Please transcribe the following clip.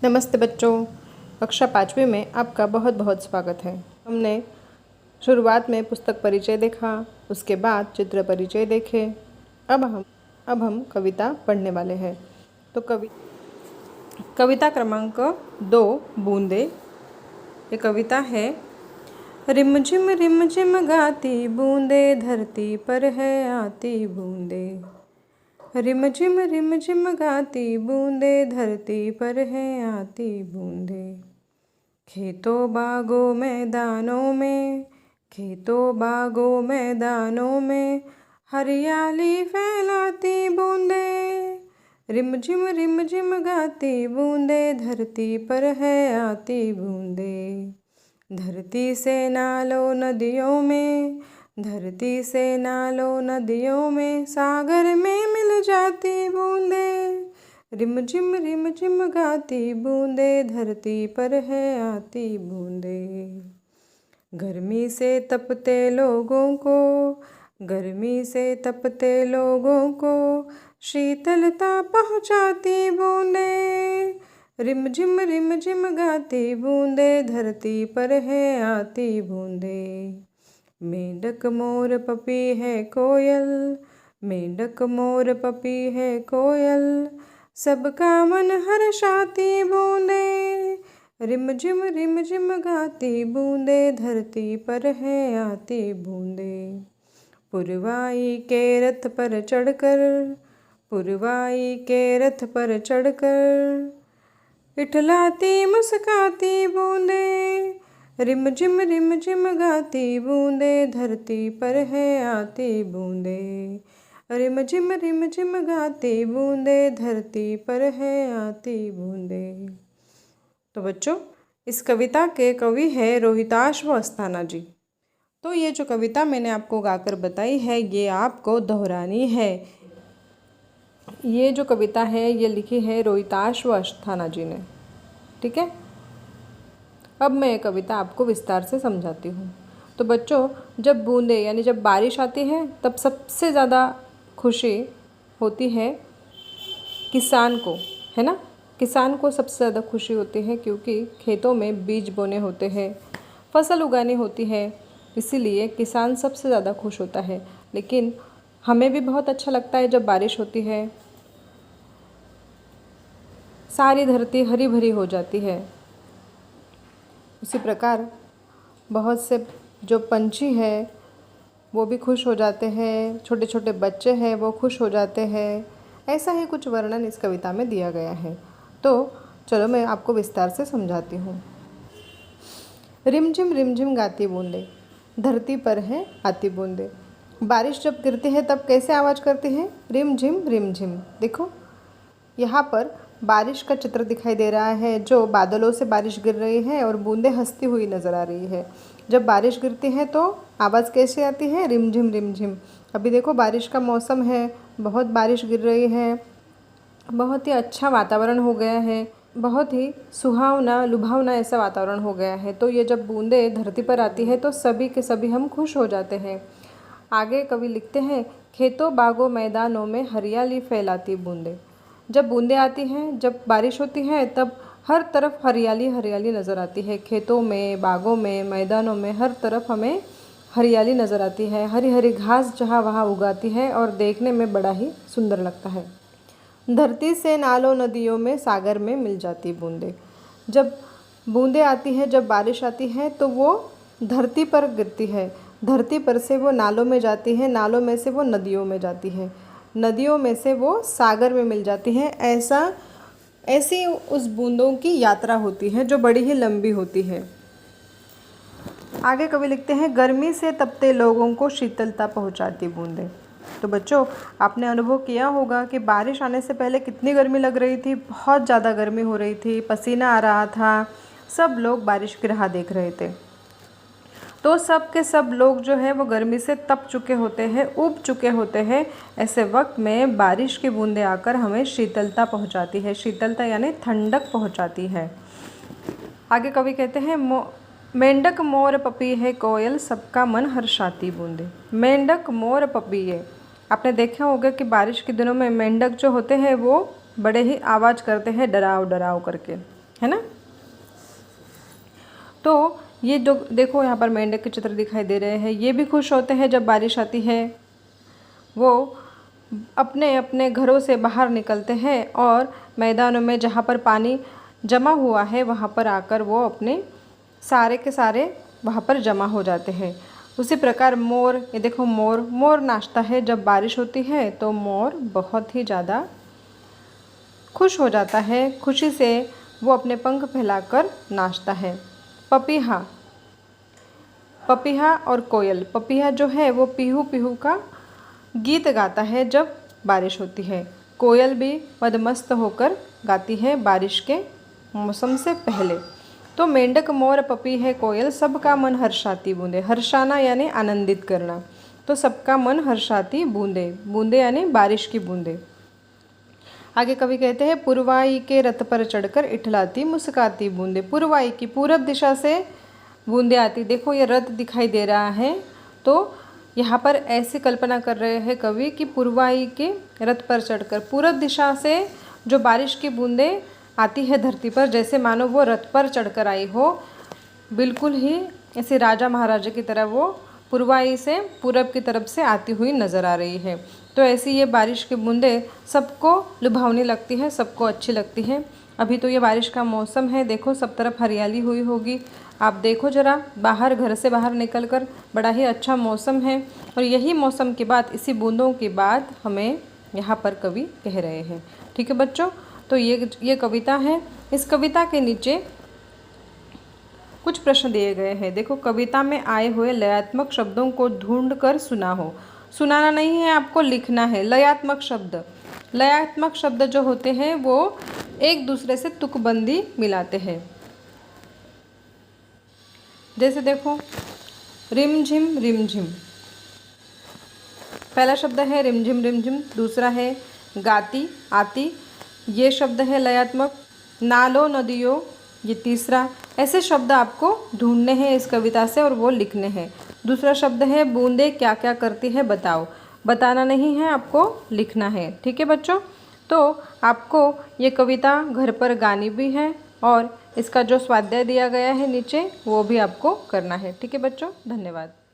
नमस्ते बच्चों, कक्षा 5वीं में आपका बहुत बहुत स्वागत है। हमने शुरुआत में पुस्तक परिचय देखा, उसके बाद चित्र परिचय देखे। अब हम कविता पढ़ने वाले हैं। तो कविता क्रमांक 2 बूंदे। ये कविता है। रिम झिम गाती बूंदे, धरती पर है आती बूंदे। रिम झिम गाती बूंदे, धरती पर है आती बूंदे। खेतों बागों मैदानों में हरियाली फैलाती बूंदे। रिम झिम गाती बूंदे, धरती पर है आती बूंदे। धरती से नालों नदियों में सागर में मिल जाती बूंदे। रिम झिम गाती बूंदे, धरती पर है आती बूंदे। गर्मी से तपते लोगों को शीतलता पहुँचाती बूंदे। रिम झिम गाती बूंदे, धरती पर है आती बूंदे। मेंढक मोर पपी है कोयल, सबका मन हर्षाती बूंदे। रिम झिम गाती बूंदे, धरती पर है आती बूंदे। पुरवाई के रथ पर चढ़कर इठलाती मुस्काती बूंदे। रिम झिम गाती बूंदे, धरती पर है आती बूंदे। रिम झिम गाती बूंदे, धरती पर है आती बूंदे। तो बच्चों, इस कविता के कवि है रोहिताश व अस्थाना जी। तो ये जो कविता मैंने आपको गाकर बताई है, ये आपको दोहरानी है। ये जो कविता है ये लिखी है रोहिताश व अस्थाना जी ने। ठीक है। अब मैं ये कविता आपको विस्तार से समझाती हूँ। तो बच्चों, जब बूंदे यानी जब बारिश आती है तब सबसे ज़्यादा खुशी होती है किसान को, है ना। किसान को सबसे ज़्यादा खुशी होती है क्योंकि खेतों में बीज बोने होते हैं, फसल उगानी होती है, इसीलिए किसान सबसे ज़्यादा खुश होता है। लेकिन हमें भी बहुत अच्छा लगता है जब बारिश होती है, सारी धरती हरी भरी हो जाती है। उसी प्रकार बहुत से जो पंछी हैं वो भी खुश हो जाते हैं, छोटे छोटे बच्चे हैं वो खुश हो जाते हैं। ऐसा ही कुछ वर्णन इस कविता में दिया गया है। तो चलो मैं आपको विस्तार से समझाती हूँ। रिम झिम गाती बूंदे, धरती पर है आती बूंदे। बारिश जब गिरती है तब कैसे आवाज़ करती है? रिम झिम। देखो, यहाँ पर बारिश का चित्र दिखाई दे रहा है, जो बादलों से बारिश गिर रही है और बूंदें हंसती हुई नज़र आ रही है। जब बारिश गिरती है तो आवाज़ कैसे आती है? रिम झिम। अभी देखो बारिश का मौसम है, बहुत बारिश गिर रही है, बहुत ही अच्छा वातावरण हो गया है, बहुत ही सुहावना लुभावना ऐसा वातावरण हो गया है। तो ये जब बूंदें धरती पर आती है तो सभी के सभी हम खुश हो जाते हैं। आगे कवि लिखते हैं, खेतों बागों मैदानों में हरियाली फैलाती बूंदें। जब बूंदें आती हैं, जब बारिश होती है, तब हर तरफ हरियाली हरियाली नज़र आती है। खेतों में, बागों में, मैदानों में हर तरफ हमें हरियाली नज़र आती है। हरी हरी घास जहाँ वहाँ उगाती है और देखने में बड़ा ही सुंदर लगता है। धरती से नालों नदियों में सागर में मिल जाती बूंदें। जब बूंदें आती हैं, जब बारिश आती है तो वो धरती पर गिरती है, धरती पर से वो नालों में जाती है, नालों में से वो नदियों में जाती है, नदियों में से वो सागर में मिल जाती है। ऐसी उस बूंदों की यात्रा होती है जो बड़ी ही लंबी होती है। आगे कवि लिखते हैं, गर्मी से तपते लोगों को शीतलता पहुंचाती बूंदें। तो बच्चों, आपने अनुभव किया होगा कि बारिश आने से पहले कितनी गर्मी लग रही थी, बहुत ज़्यादा गर्मी हो रही थी, पसीना आ रहा था, सब लोग बारिश की राह देख रहे थे। तो सब के सब लोग जो है वो गर्मी से तप चुके होते हैं, ऊब चुके होते हैं। ऐसे वक्त में बारिश की बूंदें आकर हमें शीतलता पहुंचाती है। शीतलता यानी ठंडक पहुंचाती है। आगे कवि कहते हैं, मेंढक मोर पपी है कोयल, सबका मन हर्षाती बूंदे। मेंढक मोर पपी है। आपने देखा होगा कि बारिश के दिनों में मेंढक जो होते हैं वो बड़े ही आवाज़ करते हैं, डराव डराव करके। है ना। तो ये जो देखो यहाँ पर मेंढक के चित्र दिखाई दे रहे हैं, ये भी खुश होते हैं जब बारिश आती है। वो अपने अपने घरों से बाहर निकलते हैं और मैदानों में जहाँ पर पानी जमा हुआ है वहाँ पर आकर वो अपने सारे के सारे वहाँ पर जमा हो जाते हैं। उसी प्रकार मोर, ये देखो मोर नाचता है जब बारिश होती है, तो मोर बहुत ही ज़्यादा खुश हो जाता है, खुशी से वो अपने पंख फैलाकर नाचता है। पपीहा और कोयल, पपीहा जो है वो पीहू पीहू का गीत गाता है जब बारिश होती है। कोयल भी मदमस्त होकर गाती है बारिश के मौसम से पहले। तो मेंढक, मोर, पपीहे, कोयल सबका मन हर्षाती बूंदे, हर्षाना यानी आनंदित करना, तो सबका मन हर्षाती बूंदे, बूंदे यानी बारिश की बूंदे। आगे कवि कहते हैं पुरवाई के रथ पर चढ़कर इठलाती मुस्काती बूंदे, पुरवाई की पूरब दिशा से बूंदे आती। देखो ये रथ दिखाई दे रहा है, तो यहाँ पर ऐसी कल्पना कर रहे हैं कवि कि पुरवाई के रथ पर चढ़कर पूरब दिशा से जो बारिश की बूंदें आती है धरती पर, जैसे मानो वो रथ पर चढ़कर आई हो, बिल्कुल ही ऐसे राजा महाराजा की तरह वो पुरवाई से पूरब की तरफ से आती हुई नज़र आ रही है। तो ऐसी ये बारिश की बूंदें सबको लुभावनी लगती है, सबको अच्छी लगती है। अभी तो ये बारिश का मौसम है, देखो सब तरफ हरियाली हुई होगी। आप देखो ज़रा बाहर, घर से बाहर निकलकर, बड़ा ही अच्छा मौसम है। और यही मौसम की बात, इसी बूंदों की बात हमें यहाँ पर कवि कह रहे हैं। ठीक है बच्चों, तो ये कविता है। इस कविता के नीचे कुछ प्रश्न दिए गए हैं। देखो, कविता में आए हुए लयात्मक शब्दों को ढूंढकर सुनाओ। सुनाना नहीं है, आपको लिखना है। लयात्मक शब्द जो होते हैं वो एक दूसरे से तुकबंदी मिलाते हैं। जैसे देखो, रिमझिम रिमझिम, पहला शब्द है रिमझिम रिमझिम, दूसरा है गाती आती, ये शब्द है लयात्मक। नालो नदियों, ये तीसरा। ऐसे शब्द आपको ढूंढने हैं इस कविता से और वो लिखने हैं। दूसरा शब्द है बूंदे क्या क्या करती है बताओ, बताना नहीं है, आपको लिखना है। ठीक है बच्चों, तो आपको ये कविता घर पर गानी भी है और इसका जो स्वाध्याय दिया गया है नीचे, वो भी आपको करना है। ठीक है बच्चों, धन्यवाद।